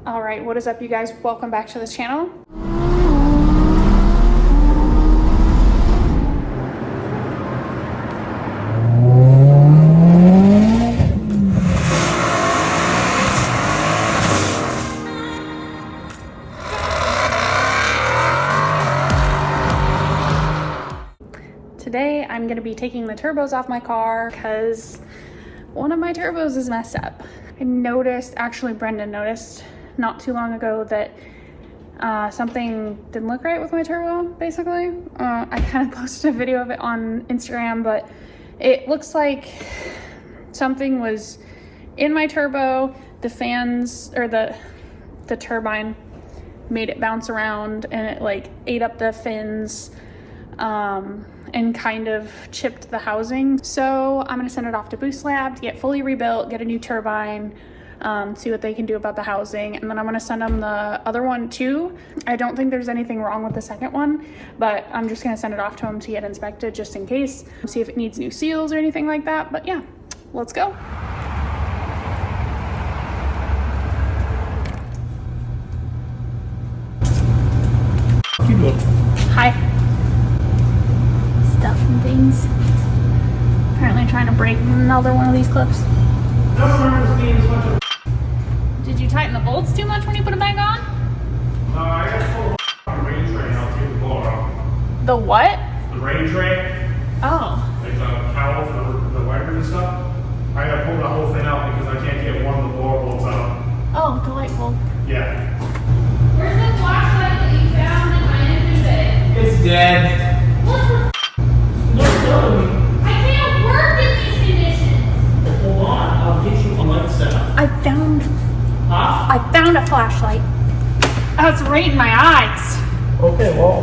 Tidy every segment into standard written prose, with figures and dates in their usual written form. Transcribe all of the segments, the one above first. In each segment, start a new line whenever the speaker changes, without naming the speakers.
All right, what is up, you guys? Welcome back to this channel. Today, I'm gonna be taking the turbos off my car because one of my turbos is messed up. I noticed, actually Brendan noticed not too long ago that something didn't look right with my turbo, basically. I kind of posted a video of it on Instagram, but it looks like something was in my turbo. The fans, or the turbine made it bounce around and it like ate up the fins and kind of chipped the housing. So I'm gonna send it off to Boostlab to get fully rebuilt, get a new turbine, see what they can do about the housing, and then I'm gonna send them the other one too. I don't think there's anything wrong with the second one, but I'm just gonna send it off to them to get inspected just in case, see if it needs new seals or anything like that. But yeah, let's go.
What you doing?
Hi. Stuff and things. Apparently trying to break another one of these clips. Did you tighten the bolts too much when you put it back on?
I got the rain tray out to blow it out.
The what?
The rain tray.
Oh.
Like the cowl for the wipers and stuff. I gotta pull the whole thing out because I can't get one of the blower bolts out.
Oh, delightful.
Yeah.
Where's the flashlight that you found in my engine bay?
It's dead.
What the? I can't work in these conditions.
Hold on, I'll get you a light setup.
I found a flashlight. That's right in my eyes.
Okay, well,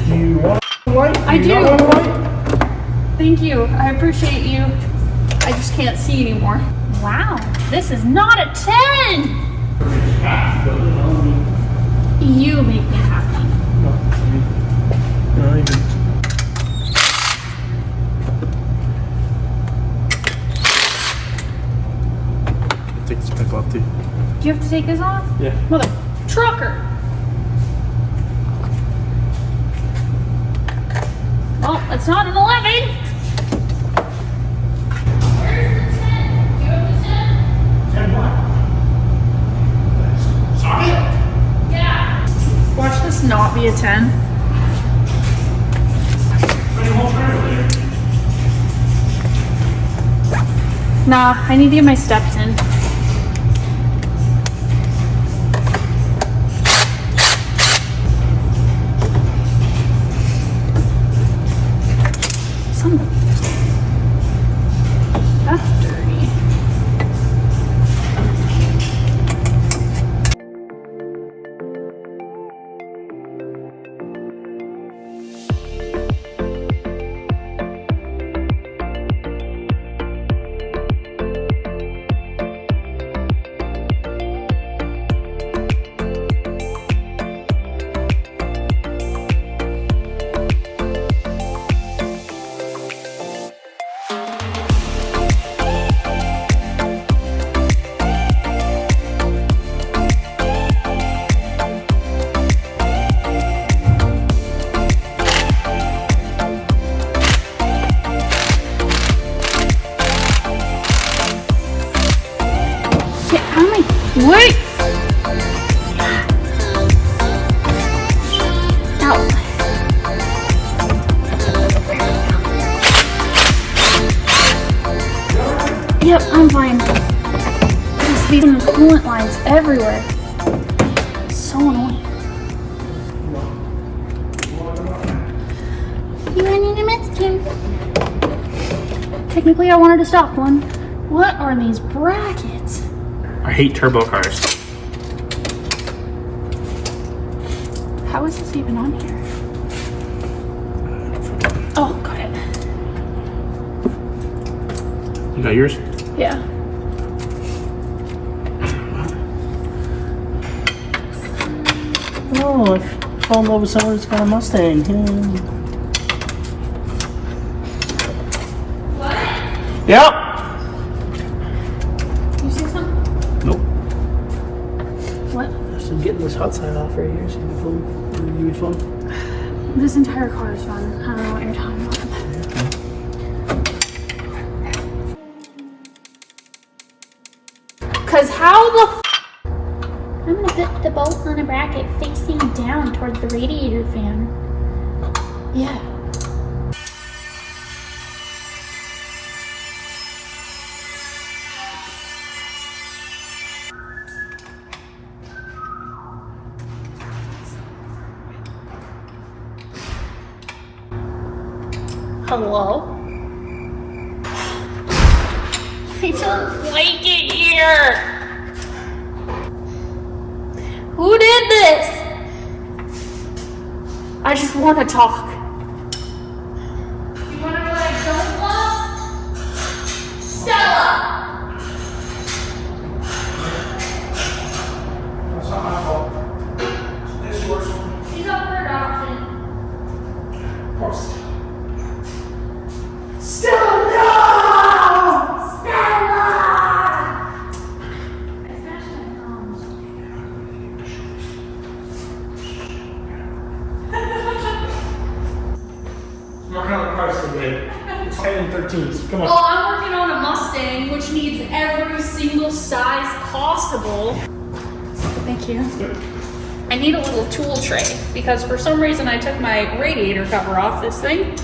do you want a light?
I do.
You want a light?
Thank you. I appreciate you. I just can't see anymore. Wow, this is not a 10. You make me happy.
No, you didn't. Take this pick off too.
Do you have to take this off?
Yeah.
Mother trucker. Well, it's not an 11. Where's the 10? Do you have the 10?
10 what? Socket?
Yeah. Watch this not be a 10. Nah, I need to get my steps in. That's dirty. Wait! Ow. Yep, I'm fine. There's these coolant lines everywhere. So annoying. You running a Mexican? Technically, I wanted to stop one. What are these brackets?
I hate turbo cars.
How is this even on here? Oh, got it.
You got yours?
Yeah.
Oh, I fell in love with someone who's got a Mustang.
What?
Yep.
You see something?
Nope.
What? What?
So I'm getting this hot side off right here so you can film. You would film.
This entire car is fun. I don't know what you're talking about. Cause how the I'm gonna put the bolt on a bracket facing down towards the radiator fan. Yeah. Hello? I don't like it here. Who did this? I just want to talk. You want to know what I don't want? Stella!
That's not my fault. It's yours.
She's up for adoption.
Of course.
Stella, no! Stella! I smashed my phone.
What kind of price today? It's 10 and 13s. Come on.
Well, I'm working on a Mustang, which needs every single size possible. Thank you. I need a little tool tray because for some reason I took my radiator cover off this thing.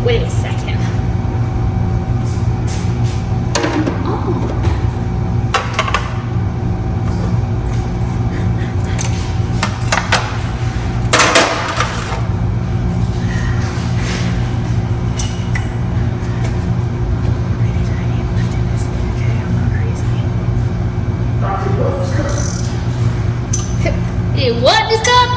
Wait a second. Oh. Hey, what is up?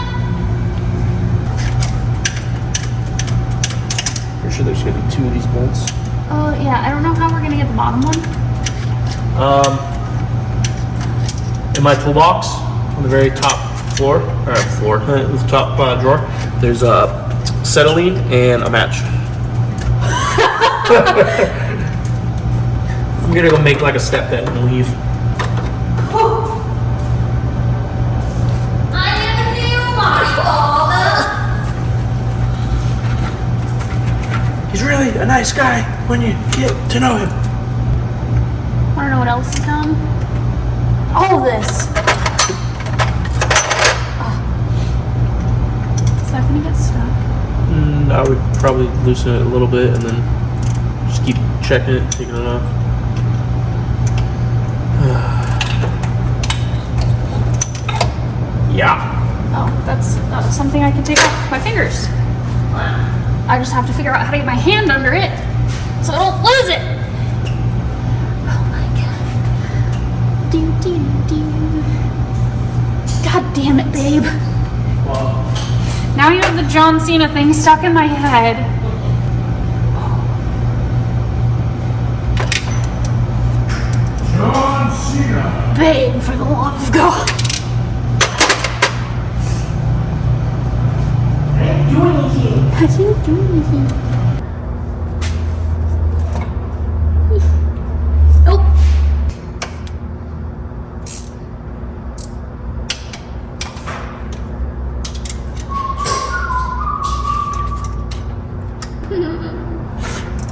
Pretty sure there's gonna be 2 of these bolts.
Oh, yeah, I don't know how we're gonna get the bottom one.
In my toolbox, on the very top the top drawer, there's a acetylene and a match. I'm gonna go make like a step bed and leave.
I never knew my father.
He's really a nice guy when you get to know him.
Wanna know what else is done? All this. Is that gonna get stuck?
I would probably loosen it a little bit and then just keep checking it, taking it off. Yeah.
Oh, that's something I can take off my fingers. I just have to figure out how to get my hand under it so I don't lose it. Oh my god. Do, do, do. God damn it, babe.
Well,
Now you have the John Cena thing stuck in my head.
John Cena.
Babe, for the love of God.
I didn't do anything.
I didn't do anything. Nope.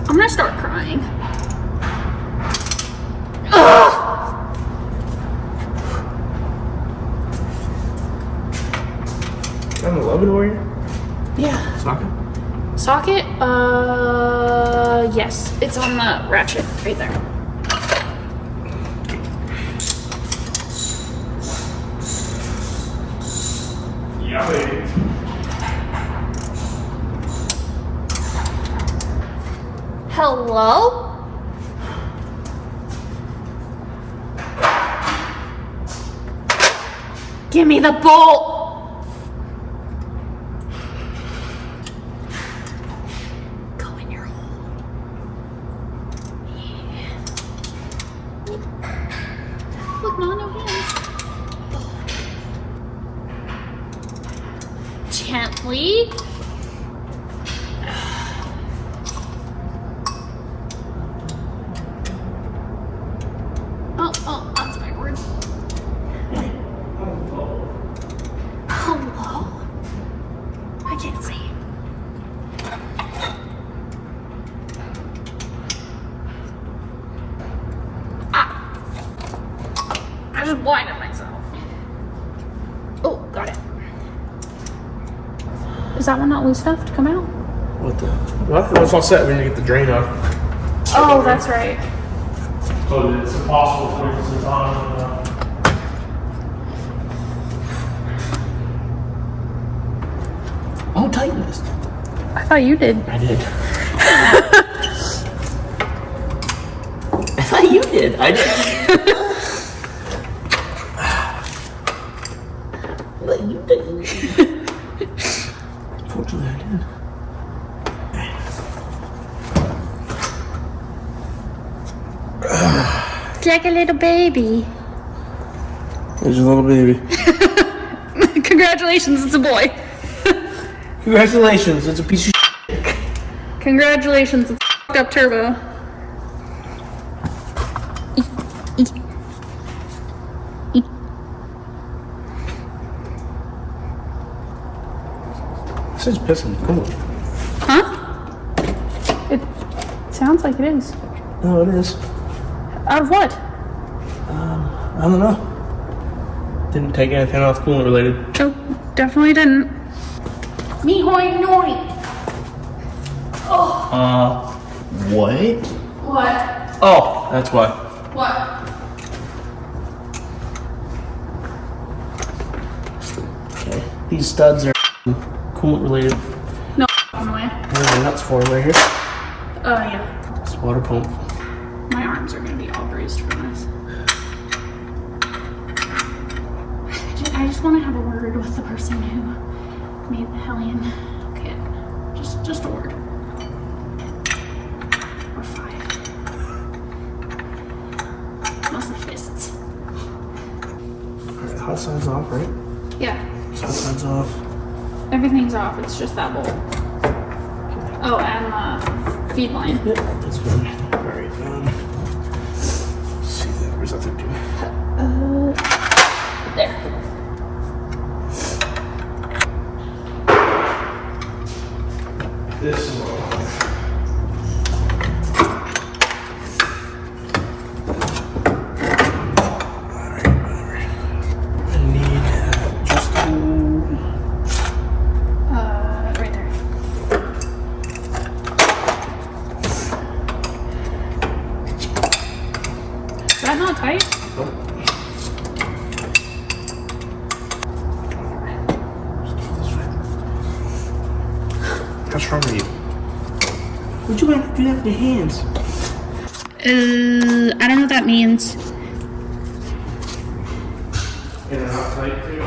I'm gonna start crying.
I'm an 11 warrior.
Yeah.
Socket.
Socket? Yes. It's on the ratchet right there.
Yeah, baby.
Hello? Give me the bolt! Go in your hole. Yeah. Look, no hands. Gently. just blinded myself. Oh, got it. Is that one not loose enough to come out?
What the? Well, it's all set. We're gonna get the drain off.
Oh, that's right.
So it's impossible for it to sit on.
Oh, tighten this.
I thought you did.
I did. I thought you did. I did. I thought you did. Fortunately, I did.
Like a little baby.
There's your little baby.
Congratulations, it's a boy.
Congratulations, it's a piece of shit.
Congratulations, it's a f***ed up turbo.
This is pissing cool.
Huh? It sounds like it is.
No, it is.
Out of what?
I don't know. Didn't take anything off coolant related.
Oh, definitely didn't. Me hoy noy. Oh.
What?
What?
Oh, that's why.
What?
Okay. These studs are coolant related.
No way.
Where are the nuts for right here?
Oh, yeah.
It's water pump.
My arms are gonna be all bruised from this. I just want to have a word with the person who made the Hellion kit. Just a word. Or 5. Mostly fists.
Alright, hot side's off, right?
Yeah.
Hot side's off.
Everything's off. It's just that bolt. Oh, and feed line.
Yep, that's fine. Alright, let's see that. Where's that thing?
There.
This one.
Right there. Is that not tight?
How strong are you? Would you want to do that with your hands?
I don't know what that means.
And not tight too.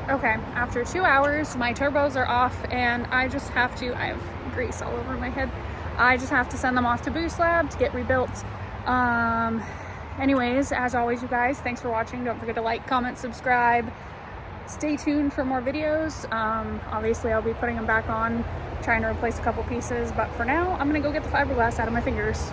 Okay, after 2 hours, my turbos are off and I just have to, I have grease all over my head. I just have to send them off to Boostlab to get rebuilt. Anyways, as always, you guys, thanks for watching. Don't forget to like, comment, subscribe. Stay tuned for more videos. Obviously, I'll be putting them back on, trying to replace a couple pieces. But for now, I'm gonna go get the fiberglass out of my fingers.